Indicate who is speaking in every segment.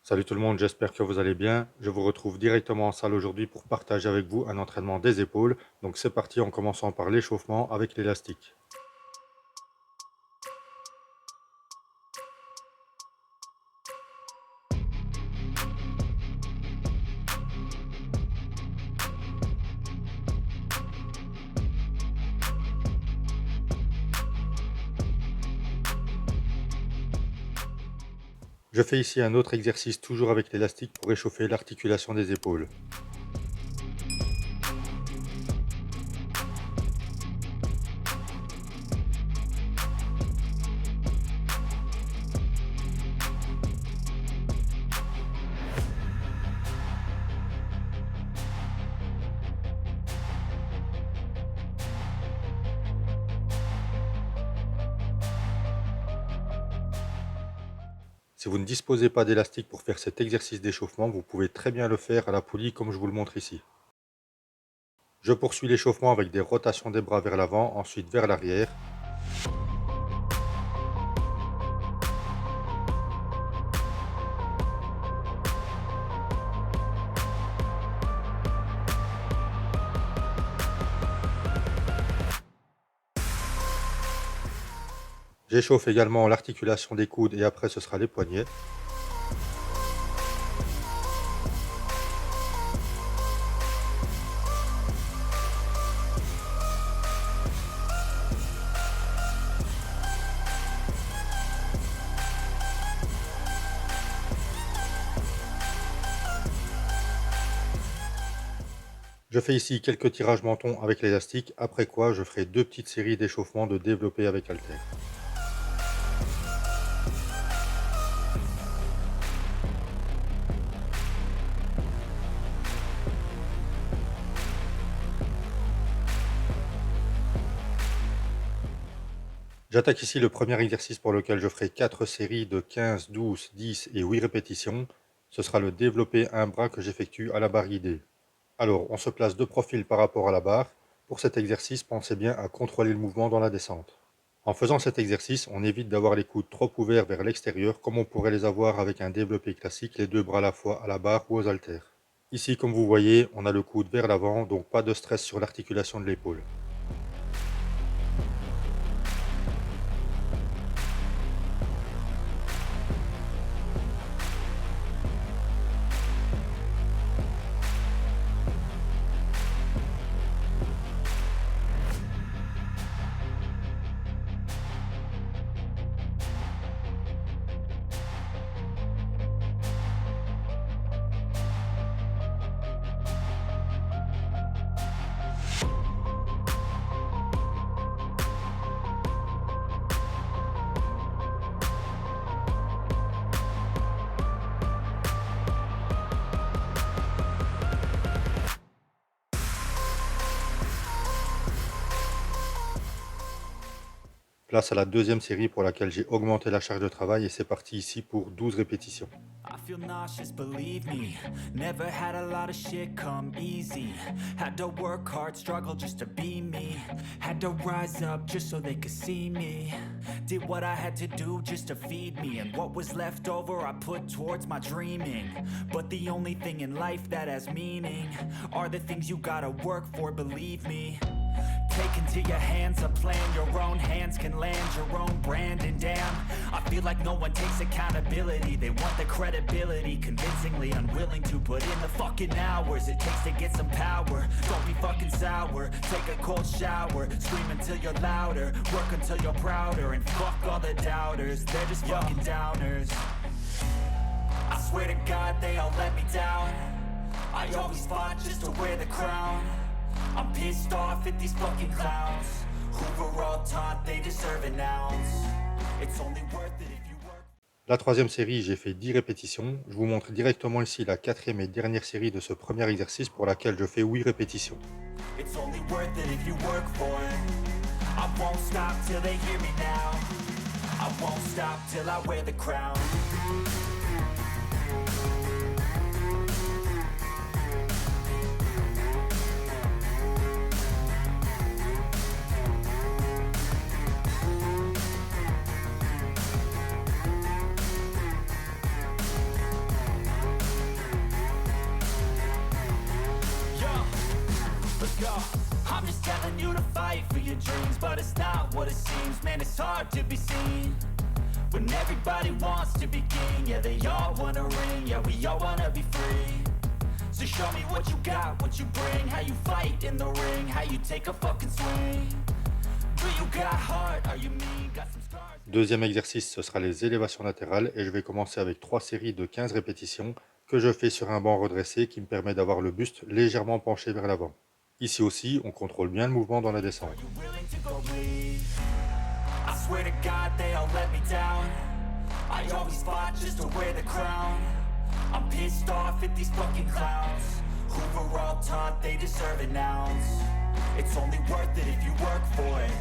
Speaker 1: Salut tout le monde, j'espère que vous allez bien. Je vous retrouve directement en salle aujourd'hui pour partager avec vous un entraînement des épaules. Donc c'est parti en commençant par l'échauffement avec l'élastique. Je fais ici un autre exercice toujours avec l'élastique pour réchauffer l'articulation des épaules. Si vous ne disposez pas d'élastique pour faire cet exercice d'échauffement, vous pouvez très bien le faire à la poulie comme je vous le montre ici. Je poursuis l'échauffement avec des rotations des bras vers l'avant, ensuite vers l'arrière. J'échauffe également l'articulation des coudes et après ce sera les poignets. Je fais ici quelques tirages menton avec l'élastique, après quoi je ferai deux petites séries d'échauffement de développé avec haltère. J'attaque ici le premier exercice pour lequel je ferai 4 séries de 15, 12, 10 et 8 répétitions. Ce sera le développé un bras que j'effectue à la barre guidée. Alors, on se place de profil par rapport à la barre. Pour cet exercice, pensez bien à contrôler le mouvement dans la descente. En faisant cet exercice, on évite d'avoir les coudes trop ouverts vers l'extérieur comme on pourrait les avoir avec un développé classique, les deux bras à la fois à la barre ou aux haltères. Ici, comme vous voyez, on a le coude vers l'avant, donc pas de stress sur l'articulation de l'épaule. Place à la deuxième série pour laquelle j'ai augmenté la charge de travail et c'est parti ici pour 12 répétitions.
Speaker 2: I feel nauseous, believe me. Never had a lot of shit come easy. Had to work hard, struggle just to be me. Had to rise up just so they could see me. Did what I had to do just to feed me. And what was left over I put towards my dreaming. But the only thing in life that has meaning are the things you gotta work for, believe me. Take into your hands a plan, your own hands can land your own brand. And damn, I feel like no one takes accountability. They want the credibility, convincingly unwilling to put in the fucking hours it takes to get some power. Don't be fucking sour, take a cold shower. Scream until you're louder, work until you're prouder. And fuck all the doubters, they're just fucking downers. I swear to God they all let me down. I always fought just to wear the crown. I'm pissed off at these fucking clowns who were all taught they deserve an ounce. It's only worth it if you work.
Speaker 1: La troisième série, j'ai fait 10 répétitions. Je vous montre directement ici la quatrième et dernière série de ce premier exercice pour laquelle je fais 8 répétitions.
Speaker 2: It's only worth it if you work for it. I won't stop till they hear me now. I won't stop till I wear the crown. fight for your dreams, but it's not what it seems. Man, it's hard to be seen when everybody wants to be king. Yeah, they all wanna ring, yeah, we all wanna be free. So show me what you got, what you bring, how you fight in the ring, how you take a fucking swing. Do you got heart, are you mean, got some scars?
Speaker 1: Deuxième exercice, ce sera les élévations latérales et je vais commencer avec 3 séries de 15 répétitions que je fais sur un banc redressé qui me permet d'avoir le buste légèrement penché vers l'avant. Ici aussi, on contrôle bien le mouvement dans la descente.
Speaker 2: You willing to go bleed? I swear to God they all let me down. I always fought just to wear the crown. I'm pissed off at these fucking clowns who were all taught they deserve an ounce. It's only worth it if you work for it.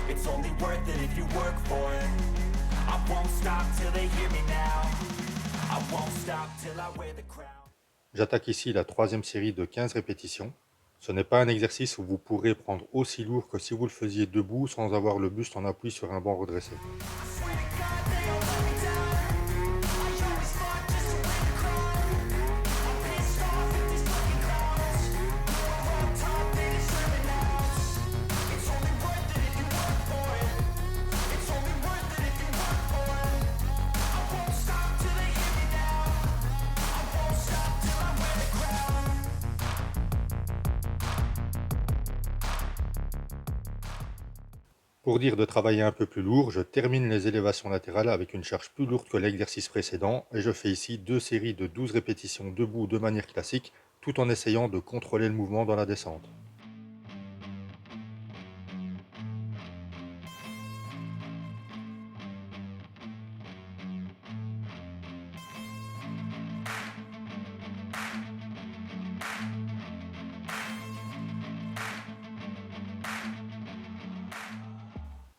Speaker 2: It's only worth it if you work for it. I won't stop till they hear me now. I won't stop till I wear the crown.
Speaker 1: J'attaque ici la troisième série de 15 répétitions. Ce n'est pas un exercice où vous pourrez prendre aussi lourd que si vous le faisiez debout sans avoir le buste en appui sur un banc redressé.
Speaker 2: I swear to God they all let me down. I always fought just to wear the crown. I'm pissed off at these fucking clowns who were all taught they deserve an ounce. It's only worth it if you work for it. It's only worth it if you work for it. I won't stop till they hear me now. I won't stop till I wear the crown.
Speaker 1: Pour dire de travailler un peu plus lourd, je termine les élévations latérales avec une charge plus lourde que l'exercice précédent et je fais ici 2 séries de 12 répétitions debout de manière classique tout en essayant de contrôler le mouvement dans la descente.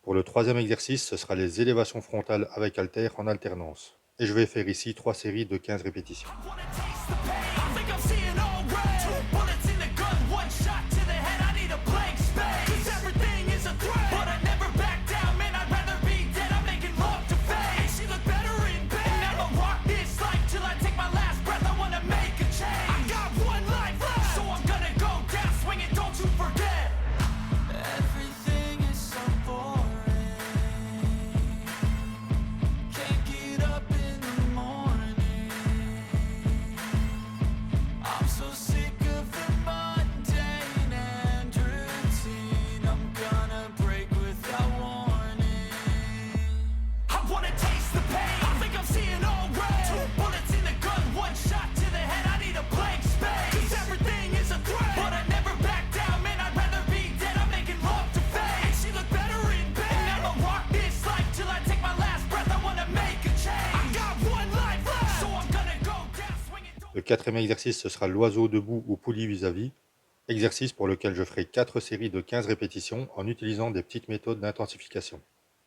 Speaker 1: Pour le troisième exercice, ce sera les élévations frontales avec haltères en alternance. Et je vais faire ici 3 séries de 15 répétitions.
Speaker 2: Wanna taste the pain? I think I'm seeing all red. 2 bullets in the gun, 1 shot to the head. I need a blank space. 'Cause everything is a threat. But I never back down, man. I'd rather be dead. I'm making love to fame. And she look better in bed. And I'ma rock this life till I take my last breath. I wanna make a change. I got 1 life left, so I'm gonna go down swinging. Don't you forget. Everything is so boring. Can't get up in the morning. I'm so sick of the mundane and routine. I'm gonna break without warning. I wanna taste the pain. I think I'm seeing all red. 2 bullets in the gun, 1 shot to the head. I need a blank space. 'Cause everything is a threat. But I never back down, man. I'd rather be dead. I'm making love to fame. And she look better in bed. And I'ma rock this life till I take my last breath. I wanna make a change. I got 1 life left, so I'm gonna go down swinging.
Speaker 1: Le quatrième exercice, ce sera l'oiseau debout ou poulie vis-à-vis. Exercice pour lequel je ferai 4 séries de 15 répétitions en utilisant des petites méthodes d'intensification.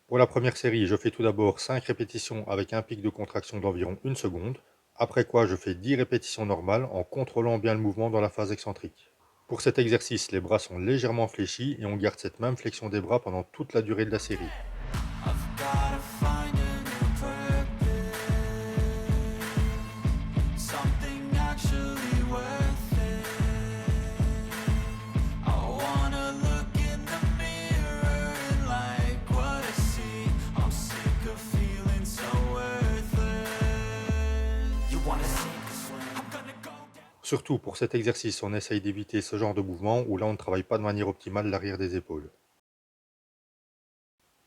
Speaker 1: Pour la première série, je fais tout d'abord 5 répétitions avec un pic de contraction d'environ 1 seconde, après quoi je fais 10 répétitions normales en contrôlant bien le mouvement dans la phase excentrique. Pour cet exercice, les bras sont légèrement fléchis et on garde cette même flexion des bras pendant toute la durée de la série.
Speaker 2: I've gotta find a new purpose, something actually worth it. I wanna look in the mirror and like what I see. I'm sick of feeling so worthless. You wanna sink or swim? I'm gonna go down.
Speaker 1: Surtout pour cet exercice, on essaye d'éviter ce genre de mouvement où là on ne travaille pas de manière optimale l'arrière des épaules.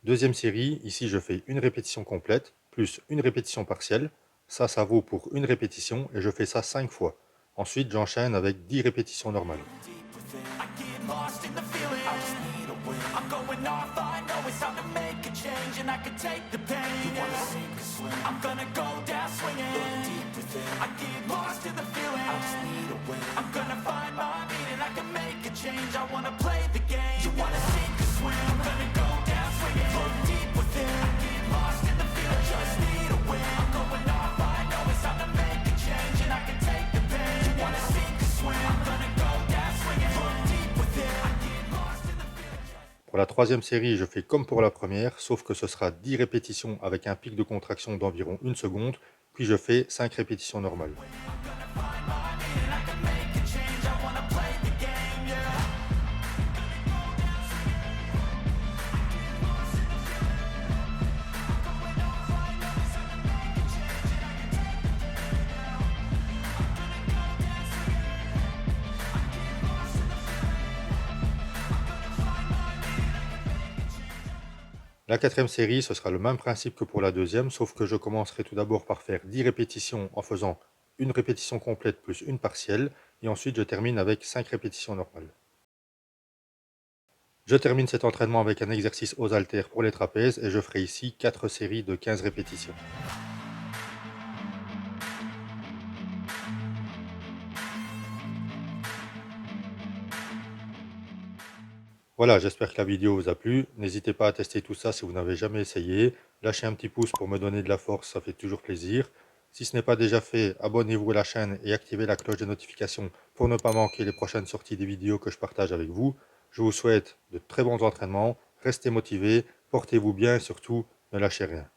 Speaker 1: Deuxième série, ici je fais une répétition complète, plus une répétition partielle. Ça vaut pour une répétition et je fais ça 5 fois. Ensuite, j'enchaîne avec 10 répétitions normales.
Speaker 2: Deep within, I get lost in the feeling. I just need a win. I'm going off, I know it's time to make a change, and I can take the pain. You wanna sink or swim? I'm gonna go down swinging. Look deep within, I get lost in the feeling. I just need a win. I'm gonna find my meaning. I can make a change. I wanna play the game. You wanna sink or swim? I'm gonna go down swinging. Look deep within, I get lost in the feeling. I just need a win. I'm going off, I know it's time to make a change, and I can take the pain. You wanna sink or swim? I'm gonna go down swinging. Look deep within, I get lost in the feeling.
Speaker 1: Pour la troisième série, je fais comme pour la première, sauf que ce sera 10 répétitions avec un pic de contraction d'environ 1 seconde, puis je fais 5 répétitions normales. La quatrième série, ce sera le même principe que pour la deuxième, sauf que je commencerai tout d'abord par faire 10 répétitions en faisant une répétition complète plus une partielle, et ensuite je termine avec 5 répétitions normales. Je termine cet entraînement avec un exercice aux haltères pour les trapèzes et je ferai ici 4 séries de 15 répétitions. Voilà, j'espère que la vidéo vous a plu. N'hésitez pas à tester tout ça si vous n'avez jamais essayé. Lâchez un petit pouce pour me donner de la force, ça fait toujours plaisir. Si ce n'est pas déjà fait, abonnez-vous à la chaîne et activez la cloche de notification pour ne pas manquer les prochaines sorties des vidéos que je partage avec vous. Je vous souhaite de très bons entraînements, restez motivés, portez-vous bien et surtout, ne lâchez rien.